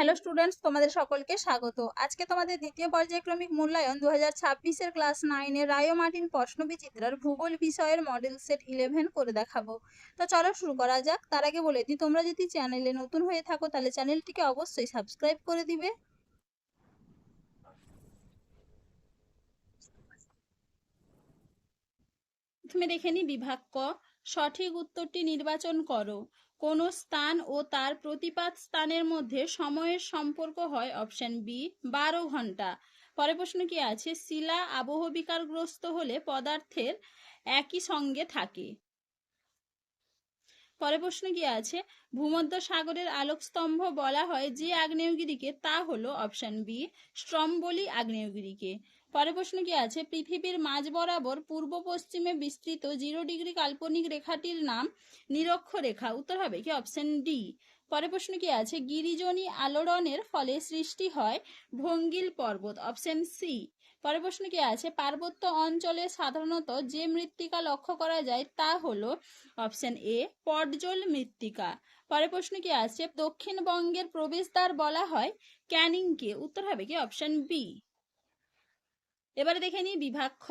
Hello students, তোমাদের সকলকে স্বাগত। আজকে তোমাদের দ্বিতীয় পর্যায়ক্রমিক মূল্যায়ন 2026 এর ক্লাস 9 এর রায় ও মার্টিন প্রশ্নবিচিত্রার ভূগোল বিষয়ের মডেল সেট 11 করে দেখাবো। তো চলো শুরু করা যাক। তার আগে বলে দিই, তোমরা যদি চ্যানেলে নতুন হয়ে থাকো তাহলে চ্যানেলটিকে অবশ্যই সাবস্ক্রাইব করে দিবে। তুমি দেখে নি বিভাগ ক, সঠিক উত্তরটি নির্বাচন করো। কোন স্থান ও তার প্রতিপাত স্থানের মধ্যে সময়ের সম্পর্ক হয়? অপশন বি 12 ঘন্টা। পরের প্রশ্ন কি আছে? শিলা আবহবিকারগ্রস্ত হলে পদার্থের একই সঙ্গে থাকে। পরের প্রশ্ন কি আছে? ভূমধ্য সাগরের আলোকস্তম্ভ বলা হয় যে আগ্নেয়গিরিকে, তা হলো অপশন বি স্ট্রম্বলি আগ্নেয়গিরিকে। পরের প্রশ্ন কি আছে? পৃথিবীর মাঝ বরাবর পূর্ব পশ্চিমে বিস্তৃত 0 ডিগ্রি কাল্পনিক রেখাটির নাম নিরক্ষরেখা। উত্তর হবে কি? Option D. পরের প্রশ্ন কি আছে? গিরিজনী আলোড়নের ফলে সৃষ্টি হয় ভঙ্গিল পর্বত। Option C. পরের প্রশ্ন কি আছে? পার্বত্য অঞ্চলে সাধারণত যে মৃত্তিকা লক্ষ্য করা যায় তা হলো অপশন এ পটজল মৃত্তিকা। পরের প্রশ্ন কি আছে? দক্ষিণবঙ্গের প্রবেশদ্বার বলা হয় ক্যানিংকে। উত্তর হবে কি? Option B. এবারে দেখে নিই বিভাগ খ,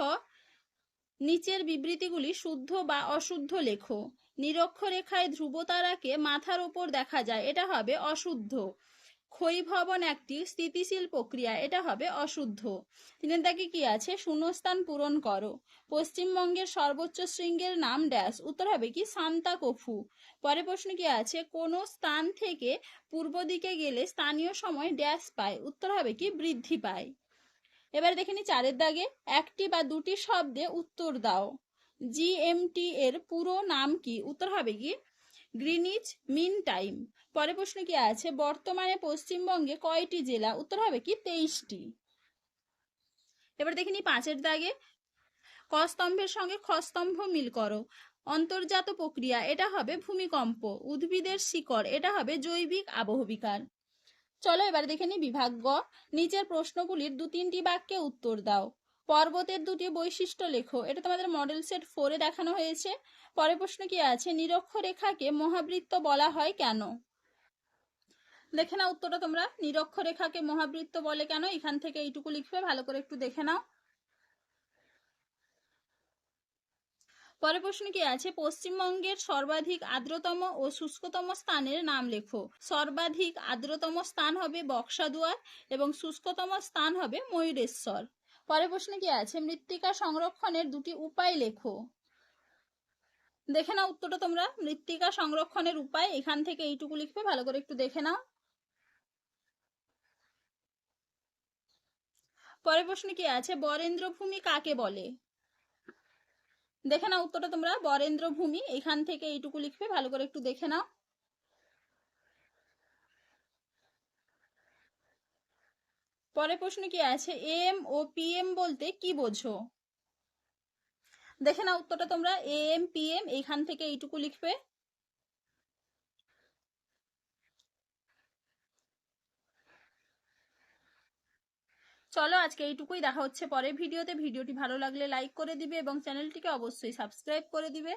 নিচের বিবৃতিগুলি শুদ্ধ বা অশুদ্ধ লেখো। নিরক্ষরেখায় ধ্রুবতারাকে মাথার ওপর দেখা যায়, এটা হবে অশুদ্ধ। ক্ষয়ীভবন একটি স্থিতিশীল প্রক্রিয়া, এটা হবে অশুদ্ধ। তিনের দাগে কি আছে? শূন্যস্থান পূরণ করো। পশ্চিমবঙ্গের সর্বোচ্চ শৃঙ্গের নাম ড্যাশ। উত্তর হবে কি? সান্তাকফু। পরের প্রশ্ন কি আছে? কোন স্থান থেকে পূর্ব দিকে গেলে স্থানীয় সময় ড্যাশ পায়। উত্তর হবে কি? বৃদ্ধি পায়। এবারে দেখে নি চারের দাগে, একটি বা দুটি শব্দে উত্তর দাও। জিএমটি এর পুরো নাম কি? উত্তর হবে কি? Greenwich mean time. পরের প্রশ্ন কি আছে? বর্তমানে পশ্চিমবঙ্গে কয়টি জেলা? উত্তর হবে কি? 23টি। এবার দেখে নি পাঁচের দাগে, ক স্তম্ভের সঙ্গে খ স্তম্ভ মিল করো। অন্তর্জাত প্রক্রিয়া, এটা হবে ভূমিকম্প। উদ্ভিদের শিকড়, এটা হবে জৈবিক আবহবিকার। চলো এবার দেখে নি বিভাগ গ, নিচের প্রশ্নগুলির 2-3টি বাক্যে উত্তর দাও। পর্বতের দুটি বৈশিষ্ট্য লেখো। এটা তোমাদের মডেল সেট 4-এ দেখানো হয়েছে। পরের প্রশ্ন কি আছে? নিরক্ষরেখাকে মহাবৃত্ত বলা হয় কেন? দেখে নাও উত্তরটা তোমরা। নিরক্ষরেখাকে মহাবৃত্ত বলে কেন, এখান থেকে এইটুকু লিখবে, ভালো করে একটু দেখে নাও। পরের প্রশ্ন কি আছে? পশ্চিমবঙ্গের সর্বাধিক আর্দ্রতম ও শুষ্কতম স্থানের নাম লেখো। সর্বাধিক আর্দ্রতম স্থান হবে বক্সাদুয়ার এবং শুষ্কতম স্থান হবে ময়ূরেশ্বর। পরের প্রশ্ন কি আছে? মৃত্তিকা সংরক্ষণের দুটি উপায় লেখো। দেখে নাও উত্তরটা তোমরা। মৃত্তিকা সংরক্ষণের উপায়, এখান থেকে এইটুকু লিখবে, ভালো করে একটু দেখে নাও। পরের প্রশ্ন কি আছে? বরেন্দ্রভূমি কাকে বলে? দেখে নাও উত্তরটা তোমরা। বরেন্দ্রভূমি, এখান থেকে এইটুকু লিখবে, ভালো করে একটু দেখে নাও। পরের প্রশ্ন কি আছে? এম ও পিএম বলতে কি বোঝো? দেখে নাও উত্তরটা তোমরা। এম পিএম, এখান থেকে এইটুকু লিখবে। চলো আজকে এইটুকুই, দেখা হচ্ছে পরের ভিডিওতে। ভিডিওটি ভালো লাগলে লাইক করে দিবে এবং চ্যানেলটিকে অবশ্যই সাবস্ক্রাইব করে দিবে।